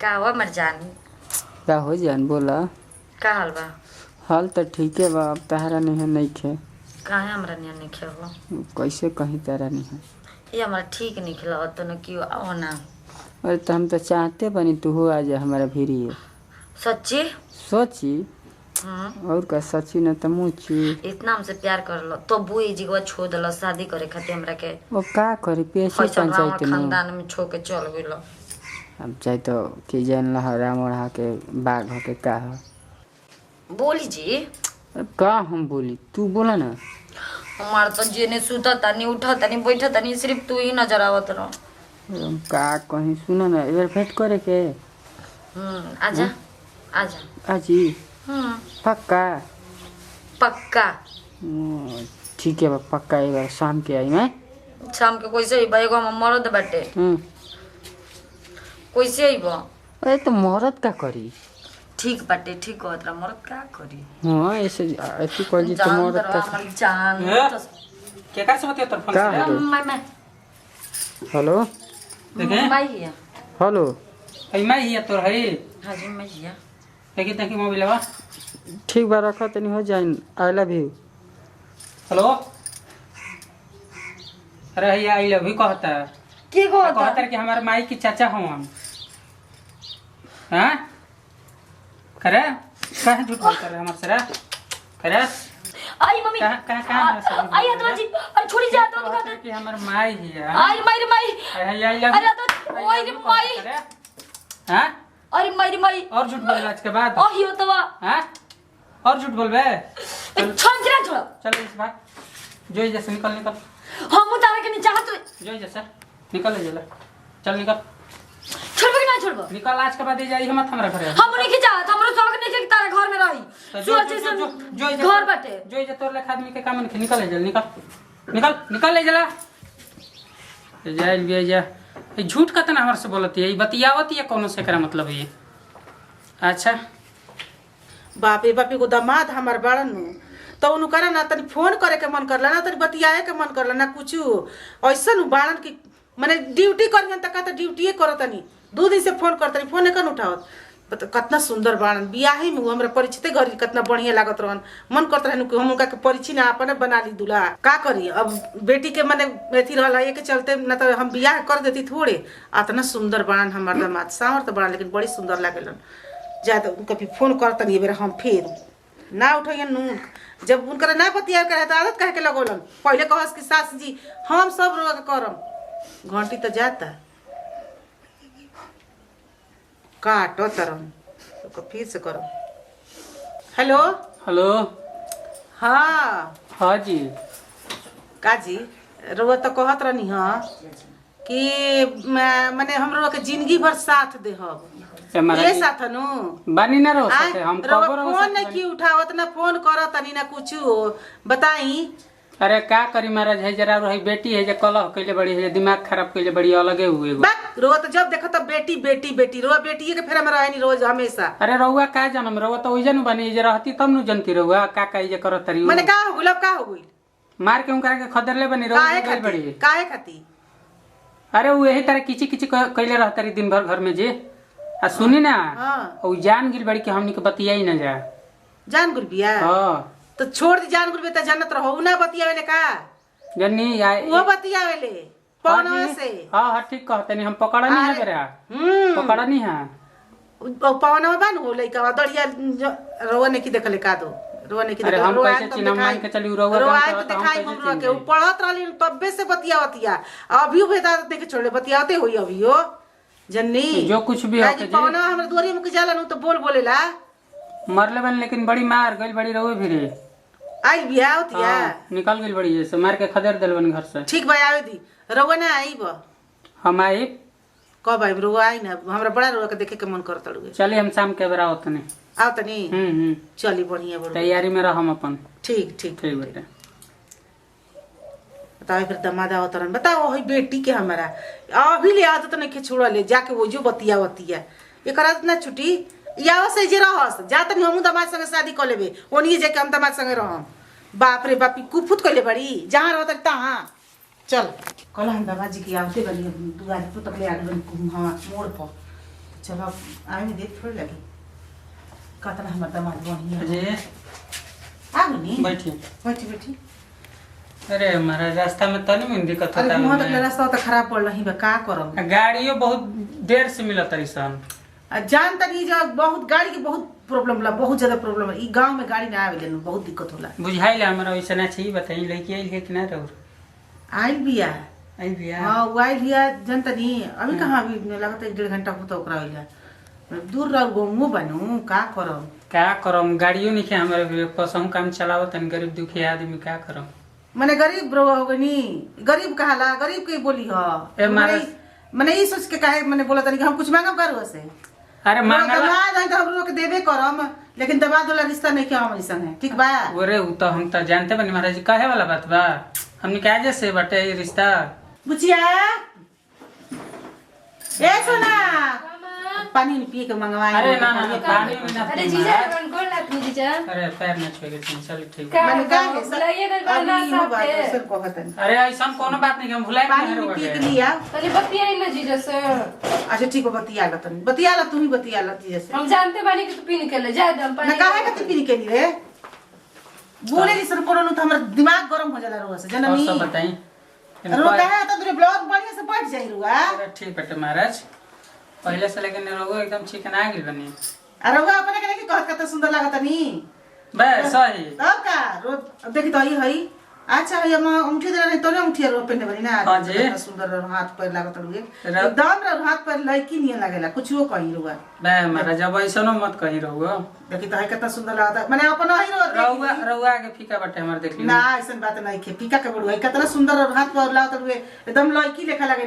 का हुआ मरजान? का हो जान बोला। का हाल बा? हाल तो ठीक है बा, अब तहरा नहीं खे। काहे हमरा नियन नहीं खेबो? कैसे कहीं तारा नहीं है। ये हमरा ठीक नहीं खिलाओ तो न क्यों आओ ना। अरे तो हम तो चाहते बनी तू हो आ जा हमारा भीरी है। सच्ची? सोची और का सची न तो मुची। इतना हमसे प्यार कर लो तो बुई जी को छोड़ दलो शादी करे खातिर हमरा के। वो का करी पैसे पंचायत में खानदान में छोड़ के चल गेलो। हम चाहे तो कि जान ला राम ओढ़ा के बाघ हो के का हो। बोली जी का हम बोली तू बोला ना। हमार तो जेने सुता तनी उठा तनी बैठा तनी सिर्फ तू ही नजर आवत रहो। हम का कहीं सुना ना एक बार भेंट करे के। आजा आजा आजी पक्का पक्का। ठीक है बा पक्का एक बार शाम के आई मैं। शाम के कैसे ही एगो हम मरद बाटे कैसे ही अरे तो मरद का करी। ठीक बाटे ठीक हो तरा मरद का करी। हां ऐसे ऐसी कोई जी तो मरद का हमर जान क्या कर सकते हो फोन मैं हेलो देखे मैं हिया। हेलो आई मैं ही तोर है। हां जी मैं हिया। देखी मोबाइल बा ठीक बा रखा तनी हो जाइन। I love you. हेलो अरे भैया आई लव यू कहता है के कहता है कि हमारे माई की चाचा हूँ हम। हाँ करे कहे झूठ बोलता है हमारे सरा करे। आई मम्मी आई अदरा जी अरे छोड़ी जा तो कहता है कि हमारे माई ही है। आई माई रे माई आई लव अरे तो ओए रे माई हाँ अरे माई रे माई और झूठ बोल आज के बाद ओ हियो तवा हाँ और झूठ बोल बे। छोड़ के छोड़ चल इस बात जो जैसे निकल हम उतारे के नहीं चाहत जो जैसा निकल ले चल निकल छोड़बो कि ना छोड़बो? निकल आज के बाद जाई मत हमरा घरे। हम नहीं के चाहत हमरो शौक नहीं के तारा घर में रही। जो घर बाटे जो तोर लेखा आदमी के काम नहीं निकल ले जल निकल ले जला जाइल भी जा। ये झूठ कतना हमर से बोलती है बतियावती है कोनो से करा मतलब ये। अच्छा बापे बापे को दामाद हमार बड़न तो उन करा ना तनी फोन करे के मन करला ना तनी बतियाए के मन करला ना कुछ ऐसा बाड़न की माने ड्यूटी करियन त का ड्यूटी करतनी 2 दिन से फोन करतनी फोन कन उठावत। कितना सुंदर बाड़न बियाही में हमरा परिचित घर कितना बढ़िया लागत रहन मन करत रहन कि हम उनका के परिचित ना अपने बना ली दूल्हा का करी। अब बेटी के माने मेथी रहला ये के चलते ना तो हम बियाह कर देती थोड़े। इतना सुंदर बाड़न हमार दामाद सावर तो बड़ा लेकिन बड़ी सुंदर लागेलन। ज्यादा उनका भी फोन करतनी ये बेर हम फिर ना उठैन नून जब उनकर ना बतिया करे तो आदत कह के लगोलन। पहले कहस कि सास जी हम सब रोग करम घंटी तो जाता काटो तरम तो फिर से करो। हेलो हेलो हाँ हाँ जी काजी रोआ तो कहत रहनी हाँ कि माने हम रोआ के जिंदगी भर साथ देहब ये साथ नु बानी ना रहो सकते हम खबर हो फोन नहीं की उठावत ना फोन करत तनी ना कुछ बताई। अरे का करी महाराज है जरा रही बेटी है जे कलह कइले बड़ी है दिमाग खराब कइले बड़ी अलगे हुए बात रोत जब देखो तो बेटी बेटी बेटी रोआ बेटी के फेर में रहनी रोज हमेशा। अरे रहुआ का जन्म रहुआ तो ओइजन बनी जे रहती तब नु जनती रहुआ का जे करत तरी माने का हो गुलाब का हो गई मार के उनकरा के खदरले बनी रहुआ बड़ी काहे खाती। अरे वो यही तरह किची किची कइले रहत रही दिन भर घर में जे आ सुनी ना ओ जान गिल बड़ी के हमनी के बतियाई ना जा जान गुल बिया हां तो छोड़ दी जान गुल तो जानत रहो ना बतियावेले का जन्नी वो बतियावेले पौनवा से। हां ठीक कहते नहीं हम पकड़ा नहीं है बेरा पकड़ा नहीं है पौनवा बन हो लइका दड़िया रोवा ने की देखले का दो रोवा ने की देखले हम कैसे चिन्ह मान के चली रोवा रोवा दिखाई हम के पढ़त रहली तबे से बतियावतिया अभी भेदा देखे छोड़े बतियावते होई अभियो जन्नी जो कुछ भी हो के पौनवा हमर दोरी में के जाला नु तो बोल बोलेला मरले बन लेकिन बड़ी मार गइल बड़ी रोवे फिरे आई बिया होतिया निकल गइल बड़ी जैसे मार के खदेर देलवन घर से। ठीक भाई आवे दी रोवा ना आईब हम आई कब आई रोवा आई ना हमरा बड़ा रोवा के देखे के मन करत लुगे। चलिए हम शाम के बेरा होतने आओ तनी चली बढ़िया बड़ तैयारी में रहम अपन। ठीक ठीक ठीक बेटा बताओ फिर दामाद आवतरन बताओ वही बेटी के हमारा अभी ले आदत नहीं के छोड़ा ले जाके वो जो बतिया एक रात ना छुट्टी या से जे रहस जा तनी हम दामाद संगे शादी कर लेबे ओनी जे के हम दामाद संगे रहम। बाप रे बापी कुफुत कइले बड़ी जहां रहत तहां चल कल हम दामाद जी की आवते बनी दुआर पर तक ले आ गन हां मोड़ पर चलो आए में देख थोड़ी लगी कतना हमर दामाद बढ़िया जी आ गनी बैठी बैठी अरे हमारा रास्ता में तनी में दिक्कत अरे होता वहां तक है रास्ता तो खराब पड़ रही बा का करम गाड़ियों बहुत देर से मिलत रही सन जान तनी जो बहुत गाड़ी के बहुत प्रॉब्लम ला बहुत ज्यादा प्रॉब्लम है ई गांव में गाड़ी ना आवे देन बहुत दिक्कत होला बुझाइल हमरा वैसे ना चाहिए बताई लड़की आइल है कि ना रहो आइल बिया आई भैया हां वो आइल बिया जान तनी अभी कहां अभी लगता है 1.5 घंटा होता ओकरा आइला दूर रह गोमो बनू का करम क्या करम गाड़ियों नहीं हमारे कसम काम चलावो तन गरीब दुखी आदमी क्या करम मने गरीब ब्रो हो गनी गरीब कहाला गरीब के बोली ह मने ई सोच के काहे मने बोला तनी कि हम कुछ मांगब करो से अरे मांगला दमाद है तो हम लोग के देबे करम लेकिन दमाद वाला रिश्ता नहीं क्या हमारी संग है ठीक बा ओरे उ तो हम तो जानते बनी महाराज जी काहे वाला बात बा हमने क्या जैसे बटे ये रिश्ता बुचिया ए सोना पानी पिए के मंगवाए अरे ना ना पानी में ना अरे जीजा कौन लगती जीजा अरे पैर न छुए के चल ठीक मैंने कहा है बुलाइए गल बाना साहब के सर कहतन अरे ऐसा कोनो बात नहीं हम भुलाए पानी में पिए के लिया तनी बतियाई ना जीजा से अच्छा ठीक है बतिया ला तू ही बतिया ला तुझे से हम जानते बानी कि तू पी निकले जा दम ना पानी काहे का पी के लिए रे बोले नहीं सर कोनो तो हमरा दिमाग गरम हो जाला रोज से और जनमी सब बताई रो कहे तो तुरे ब्लॉग बढ़िया से बढ़ जाई रुआ अरे ठीक बटे महाराज पहले से लेकिन लोगो एकदम चिकन आ गेल बनी अरे वो अपने के कहत कत सुंदर लागत नी बस सही तब का रोज देखी तो हई अच्छा है हम उठी दे नहीं तो नहीं उठी रो पेने बनी ना हां जी कितना सुंदर हाथ पैर लागत रुए एकदम रो हाथ पैर लड़की नहीं लागेला कुछ वो कहीं रुआ बे महाराज अब ऐसा न मत कही रहुओ देखी तो है कितना सुंदर लागत माने अपन ही रो रहुआ के फीका बटे हमर देख ली ना ऐसा बात नहीं के पीका के बड़ू है कितना सुंदर हाथ पैर लागत रुए एकदम लड़की लेखा लागे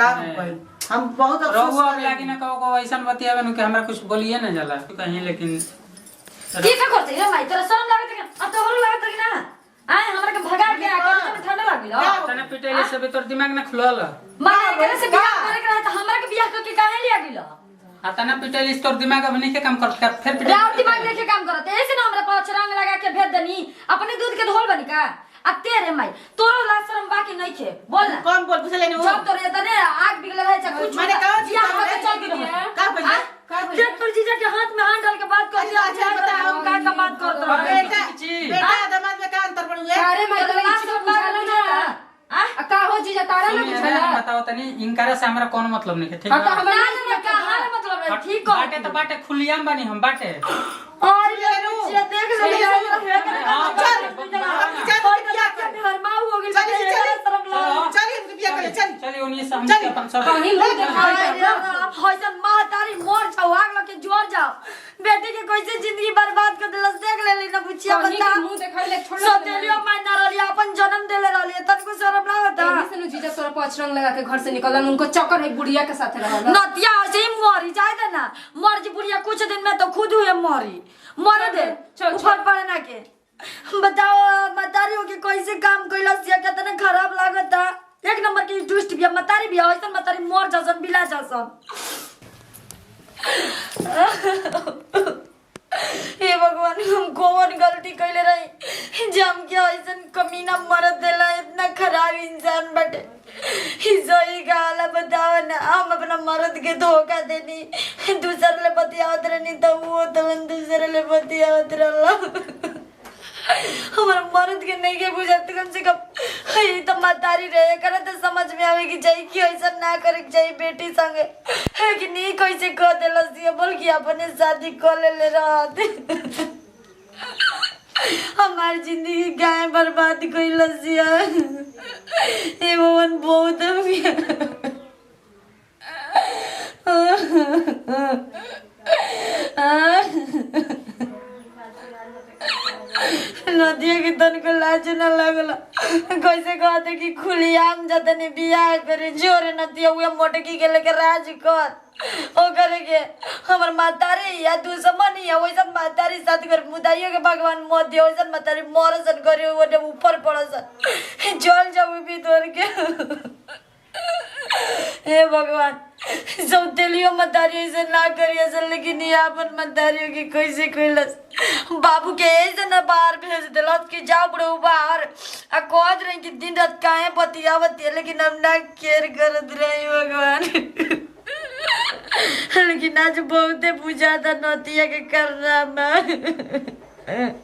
का कहीं हम बहुत रहुआ अफसोस अब लागी ना कहो ऐसा बतियावे न कि हमरा कुछ बोलिए ना जाला कहीं लेकिन की का करते रे भाई तोरा शर्म लागत है अब तो हरो लागत है ना आए हमरा के भगा के आके तो ठंडा लागिलो तने पिटेले से भी तोर दिमाग ना खुलल मां करे से बियाह करे के रहा त हमरा के बियाह करके काहे लिया गेलो तना पिटेले से तोर दिमाग अब नहीं के काम करत फिर पिटे राव दिमाग लेके काम करत ऐसे ना हमरा पाछ रंग लगा के भेज दनी अपने दूध के धोल बनी का आ तेरे माई तोरो ला शर्म बाकी नहीं थे बोल ना कौन बोल पूछले नहीं जब तोरे तने आग बिगल है कुछ मैंने कहा जी बियाह करके चल गेली का बोलिए जब तोर जीजा के हाथ में हाथ डाल के बात कर अच्छा अच्छा बताओ का बात करत रहो बेटा दामाद में का अंतर पड़ू है अरे मैं तो लास्ट में पागल ना आ का हो जीजा तारा ना बुझला बताओ तनी इनकारा से हमरा कोनो मतलब नहीं है ठीक अब तो है हमरा ना कहां मतलब है ठीक हो बाटे तो बाटे खुलियाम बनी हम बाटे और ये बच्चे देख ले घर मां हो गई चलिए रुपया करे चल चलिए उन्हीं से हम अपन सब कहीं लोग आप हसन मां तारी मोर छाव आग लगे जोर जाओ बेटी के कैसे जिंदगी बर्बाद कर देलस देख ले लेना बुचिया बता मुंह देखै ले छोड़ सतेलियो मायना रहली अपन जन्म देले रहली तनको शर्म लागता ऐसे नु जीजा तोरा पांच रंग लगा के घर से निकलन उनको चक्कर है बुढ़िया के साथ रहल नतिया ऐसे ही मरी जाए दे ना मर जी बुढ़िया कुछ दिन में तो खुद हुए मरी मर दे ऊपर पड़े ना के बताओ मतारियों के कैसे काम कैलस या कितना खराब लागता एक नंबर की दुष्ट भी मतारी भी ऐसा मतारी मर जसन बिला जसन हे भगवान हम कौन गलती कैले रही जम के ऐसा कमीना मरद देला इतना खराब इंसान बटे सही गाला बताओ ना हम अपना मर्द के धोखा देनी दूसरे ले बतियावत रहनी तो वो तुरंत दूसरे ले बतियावत रहला हमारा मर्द के नहीं के बुझाते कम से कम ये तो मतारी रहे करे तो समझ में आवे कि चाहिए कि ऐसा ना करे कि चाहिए बेटी संगे है कि नहीं कैसे कह देलस ये बोल कि अपने शादी कर ले रहते हमारी जिंदगी गाय बर्बाद कैलस ये भगवान बहुत नदिया के तन को लाज न लगला कैसे कहते कि खुलियाम जतने बियाह करे जोरे नदिया हुए मोटकी के लेके राज कर ओ करे के हमर मातारी या दुश्मन या वैसा मातारी साथ कर मुदाइयो के भगवान मत दियो वैसा मातारी मरसन करे ओने ऊपर पड़सन जल जाऊ भी तोर के हे भगवान सौतेलियो मतारी ऐसे ना करिए ऐसे लेकिन ये अपन मतारियों की कैसे कैलस बाबू के ऐसे ना बाहर भेज दिलस कि जाओ बड़ो बाहर आ कहत रही कि दिन रात काहे बतियावत लेकिन हम ना केयर करत रही भगवान लेकिन आज बहुते बुझाता नतिया के करना में